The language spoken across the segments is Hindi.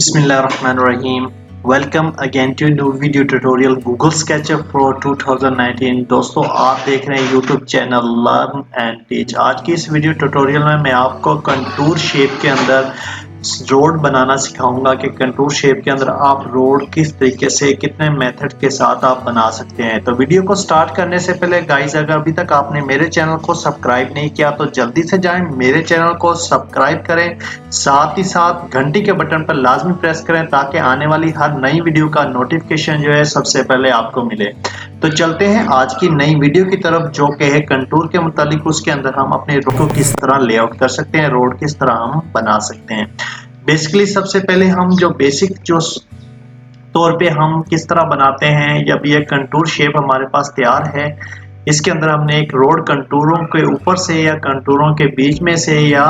बिस्मिल्लाहिर्रहमानिर्रहीम। Welcome again to new video tutorial Google SketchUp pro 2019। दोस्तों, आप देख रहे हैं YouTube channel learn and teach. आज की इस वीडियो ट्यूटोरियल में मैं आपको कंटूर शेप के अंदर रोड बनाना सिखाऊंगा कि कंटूर शेप के अंदर आप रोड किस तरीके से कितने मेथड के साथ आप बना सकते हैं। तो वीडियो को स्टार्ट करने से पहले गाइस, अगर अभी तक आपने मेरे चैनल को सब्सक्राइब नहीं किया तो जल्दी से जाएं, मेरे चैनल को सब्सक्राइब करें, साथ ही साथ घंटी के बटन पर लाजमी प्रेस करें ताकि आने वाली हर नई वीडियो का नोटिफिकेशन जो है सबसे पहले आपको मिले। तो चलते हैं आज की नई वीडियो की तरफ, जो कि है कंटूर के मुतालिक। उसके अंदर हम अपने रोड को किस तरह लेआउट कर सकते हैं, रोड किस तरह हम बना सकते हैं। बेसिकली सबसे पहले हम जो बेसिक जो तौर पे हम किस तरह बनाते हैं, जब ये कंटूर शेप हमारे पास तैयार है, इसके अंदर हमने एक रोड कंटूरों के ऊपर से या कंटूरों के बीच में से या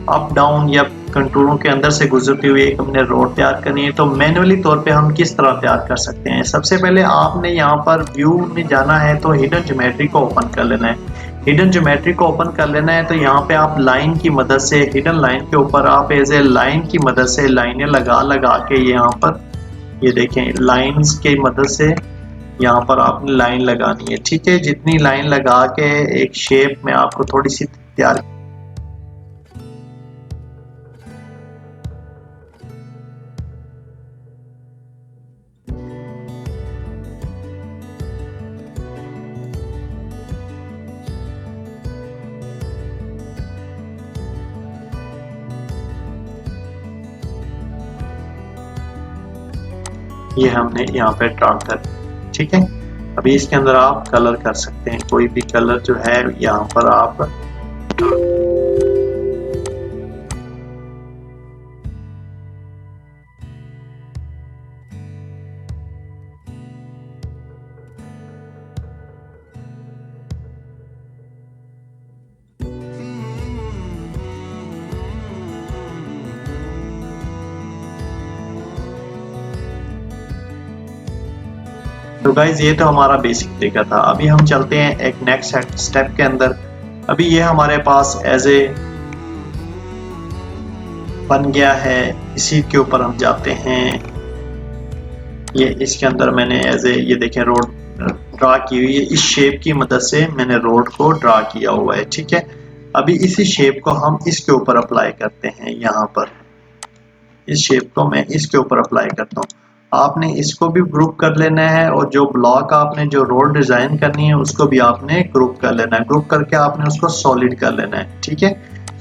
अप डाउन या कंटूरों के अंदर से गुजरती हुई एक हमने रोड तैयार करनी है। तो मैन्युअली तौर पे हम किस तरह तैयार कर सकते हैं। सबसे पहले आपने यहाँ पर व्यू में जाना है तो हिडन ज्योमेट्री को ओपन कर लेना है। हिडन ज्योमेट्री को ओपन कर लेना है तो यहाँ पे आप लाइन की मदद से, हिडन लाइन के ऊपर आप एज ए लाइन की मदद से लाइनें लगा लगा के यहाँ पर ये देखें, लाइंस की मदद से यहाँ पर आपने लाइन लगानी है। ठीक है, जितनी लाइन लगा के एक शेप में आपको थोड़ी सी तैयार ये हमने यहाँ पे ड्रा कर। ठीक है, अभी इसके अंदर आप कलर कर सकते हैं, कोई भी कलर जो है यहाँ पर आप तो गाइज ये तो हमारा बेसिक तरीका था। अभी हम चलते हैं एक नेक्स्ट स्टेप के अंदर। अभी ये हमारे पास एज ए बन गया है, इसी के ऊपर हम जाते हैं। ये इसके अंदर मैंने एज ए ये देखें रोड ड्रा की हुई है, इस शेप की मदद से मैंने रोड को ड्रा किया हुआ है। ठीक है, अभी इसी शेप को हम इसके ऊपर अप्लाई करते हैं। यहाँ पर इस शेप को मैं इसके ऊपर अप्लाई करता हूँ। आपने इसको भी ग्रुप कर लेना है और जो ब्लॉक आपने जो रोड डिजाइन करनी है उसको भी आपने ग्रुप कर लेना है। ग्रुप करके आपने उसको सॉलिड कर लेना है। ठीक है,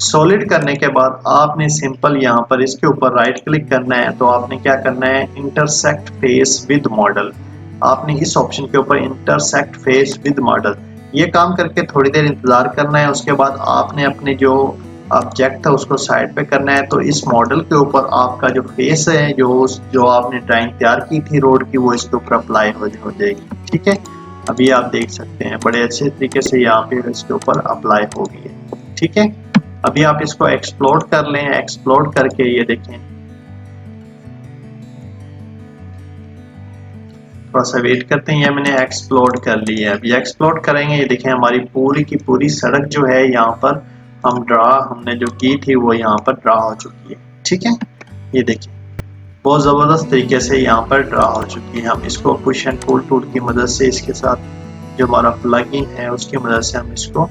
सॉलिड करने के बाद आपने सिंपल यहाँ पर इसके ऊपर राइट क्लिक करना है। तो आपने क्या करना है, इंटरसेक्ट फेस विद मॉडल। आपने इस ऑप्शन के ऊपर इंटरसेक्ट फेस विद मॉडल ये काम करके थोड़ी देर इंतजार करना है। उसके बाद आपने अपने जो ऑब्जेक्ट था उसको साइड पे करना है। तो इस मॉडल के ऊपर आपका जो फेस है, जो आपने ड्राइंग तैयार की थी रोड की, वो इसके ऊपर अप्लाई हो जाएगी। ठीक है, अभी आप देख सकते हैं बड़े अच्छे तरीके से यहाँ पे इसके ऊपर अप्लाई हो गई है। ठीक है, अभी आप इसको एक्सप्लोर कर लें। एक्सप्लोर करके ये देखें, थोड़ा सा वेट करते हैं। ये मैंने एक्सप्लोर कर ली है। अभी एक्सप्लोर करेंगे, ये देखें हमारी पूरी की पूरी सड़क जो है यहाँ पर हमने जो की थी वो यहाँ पर ड्रा हो चुकी है। ठीक है, ये देखिए बहुत ज़बरदस्त तरीके से यहाँ पर ड्रा हो चुकी है। हम इसको पुश एंड पुल टूल की मदद से, इसके साथ जो हमारा प्लगइन है उसकी मदद से हम इसको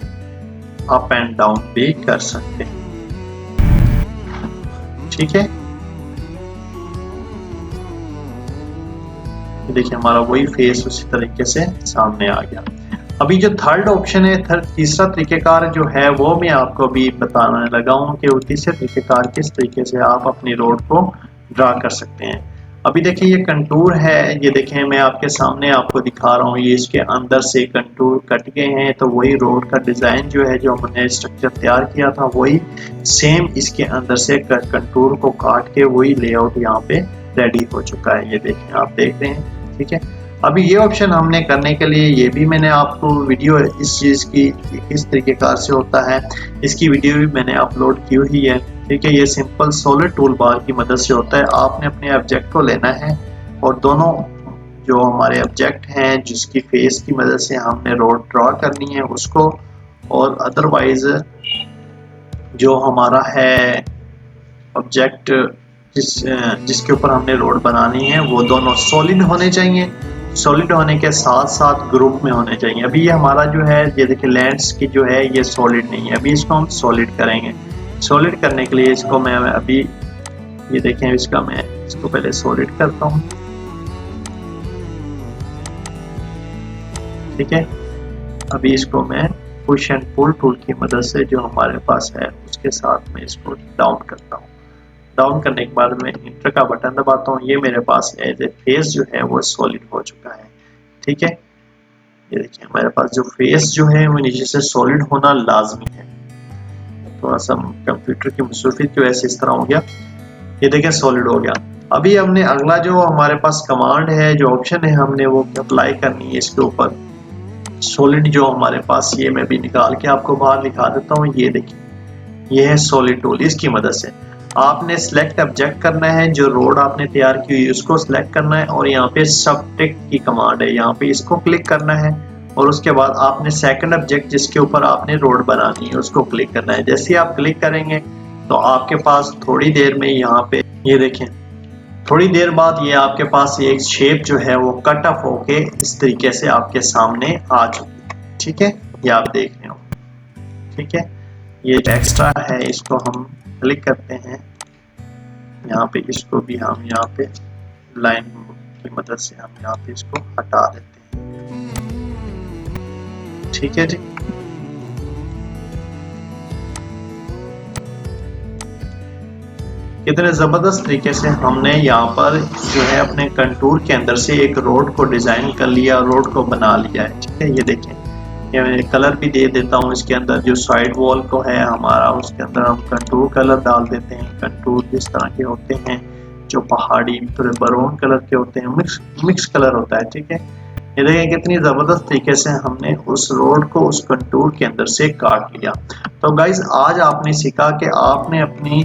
अप एंड डाउन भी कर सकते हैं। ठीक है, देखिए हमारा वही फेस उसी तरीके से सामने आ गया। अभी जो थर्ड ऑप्शन है, तीसरा तरीकेकार जो है वो मैं आपको अभी बताने लगा हूँ कि वो तीसरे तरीकेकार किस तरीके से आप अपनी रोड को ड्रा कर सकते हैं। अभी देखिए ये कंटूर है, ये देखें मैं आपके सामने आपको दिखा रहा हूँ, ये इसके अंदर से कंटूर कट गए हैं। तो वही रोड का डिज़ाइन जो है, जो हमने स्ट्रक्चर तैयार किया था, वही सेम इसके अंदर से कंटूर को काट के वही लेआउट यहाँ पे रेडी हो चुका है। ये देखें, आप देख रहे हैं। ठीक है, अभी ये ऑप्शन हमने करने के लिए ये भी मैंने आपको वीडियो इस चीज़ की किस तरीकेकार से होता है, इसकी वीडियो भी मैंने अपलोड की हुई है। ठीक है, ये सिंपल सॉलिड टूल बार की मदद से होता है। आपने अपने ऑब्जेक्ट को लेना है और दोनों जो हमारे ऑब्जेक्ट हैं जिसकी फेस की मदद से हमने रोड ड्रॉ करनी है उसको, और अदरवाइज जो हमारा है ऑब्जेक्ट जिसके ऊपर हमने रोड बनानी है वो दोनों सॉलिड होने चाहिए। सॉलिड होने के साथ साथ ग्रुप में होने चाहिए। अभी ये हमारा जो है ये देखिए लैंड्स की जो है ये सॉलिड नहीं है, अभी इसको हम सॉलिड करेंगे। सॉलिड करने के लिए इसको मैं अभी ये देखें इसका मैं इसको पहले सॉलिड करता हूँ। ठीक है, अभी इसको मैं पुश एंड पुल टूल की मदद से जो हमारे पास है उसके साथ में इसको डाउन करता हूँ। डाउन करने के बाद मैं इंटर का बटन दबाता हूँ। ये मेरे पास एज ए फेस जो है वो सॉलिड हो चुका है। ठीक है, ये देखिए हमारे पास जो फेस जो है वो नीचे से सॉलिड होना लाजमी है। थोड़ा सा कंप्यूटर की मसरूफियत की वजह से इस तरह हो गया। ये देखें सॉलिड हो गया। अभी हमने अगला जो हमारे पास कमांड है, जो ऑप्शन है, हमने वो अप्लाई करनी है इसके ऊपर। सॉलिड जो हमारे पास, ये मैं भी निकाल के आपको बाहर दिखा देता हूँ। ये देखिए ये है सॉलिड टूल। इसकी मदद से आपने सिलेक्ट ऑब्जेक्ट करना है, जो रोड आपने तैयार की हुई उसको सिलेक्ट करना है और यहाँ पे सबट्रैक्ट की कमांड है, यहाँ पे इसको क्लिक करना है और उसके बाद आपने सेकंड ऑब्जेक्ट जिसके ऊपर आपने रोड बनानी है उसको क्लिक करना है। जैसे ही आप क्लिक करेंगे तो आपके पास थोड़ी देर में यहाँ पे ये देखें, थोड़ी देर बाद ये आपके पास एक शेप जो है वो कट ऑफ होके इस तरीके से आपके सामने आ चुकी है। ठीक है, ये आप देख रहे हो। ठीक है, ये एक्स्ट्रा है इसको हम क्लिक करते हैं यहाँ पे, इसको भी हम यहाँ पे लाइन की मदद से हम यहाँ पे इसको हटा देते हैं। ठीक है जी, कितने जबरदस्त तरीके से हमने यहाँ पर जो है अपने कंटूर के अंदर से एक रोड को डिजाइन कर लिया, रोड को बना लिया है। ठीक है, ये देखें, ये मैं कलर भी दे देता हूँ इसके अंदर। जो साइड वॉल को है हमारा उसके अंदर हम कंटूर कलर डाल देते हैं। कंटूर जिस तरह के होते हैं, जो पहाड़ी थोड़े ब्राउन कलर के होते हैं, मिक्स कलर होता है। ठीक है, ये देखें कितनी जबरदस्त तरीके से हमने उस रोड को उस कंटूर के अंदर से काट लिया। तो गाइज आज आपने सीखा कि आपने अपनी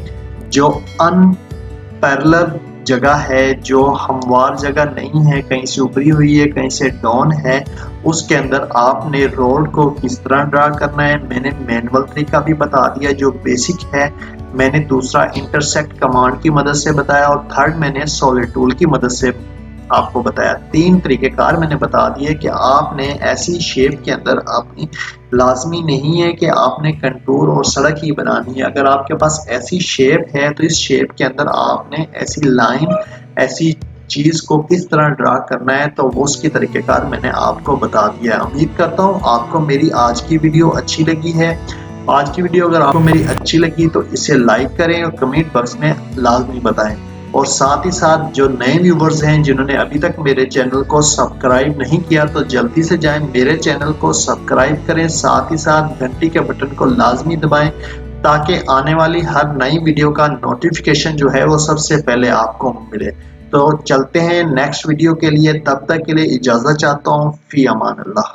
जो अनपैरेलल जगह है, जो हमवार जगह नहीं है, कहीं से उभरी हुई है, कहीं से डाउन है, उसके अंदर आपने रोड को किस तरह ड्रा करना है। मैंने मैनुअल तरीका भी बता दिया जो बेसिक है। मैंने दूसरा इंटरसेक्ट कमांड की मदद से बताया और थर्ड मैंने सॉलिड टूल की मदद से आपको बताया। तीन तरीकेकार मैंने बता दिए कि आपने ऐसी शेप के अंदर अपनी लाजमी नहीं है कि आपने कंटूर और सड़क ही बनानी है। अगर आपके पास ऐसी शेप है तो इस शेप के अंदर आपने ऐसी लाइन, ऐसी चीज को किस तरह ड्रा करना है, तो वो उसकी तरीकेकार मैंने आपको बता दिया है। उम्मीद करता हूँ आपको मेरी आज की वीडियो अच्छी लगी है। आज की वीडियो अगर आपको मेरी अच्छी लगी तो इसे लाइक करें और कमेंट बॉक्स में लाजमी बताएं। और साथ ही साथ जो नए व्यूवर्स हैं जिन्होंने अभी तक मेरे चैनल को सब्सक्राइब नहीं किया तो जल्दी से जाएं, मेरे चैनल को सब्सक्राइब करें। साथ ही साथ घंटी के बटन को लाजमी दबाएं ताकि आने वाली हर नई वीडियो का नोटिफिकेशन जो है वो सबसे पहले आपको मिले। तो चलते हैं नेक्स्ट वीडियो के लिए, तब तक के लिए इजाज़त चाहता हूँ। फी अमान अल्लाह।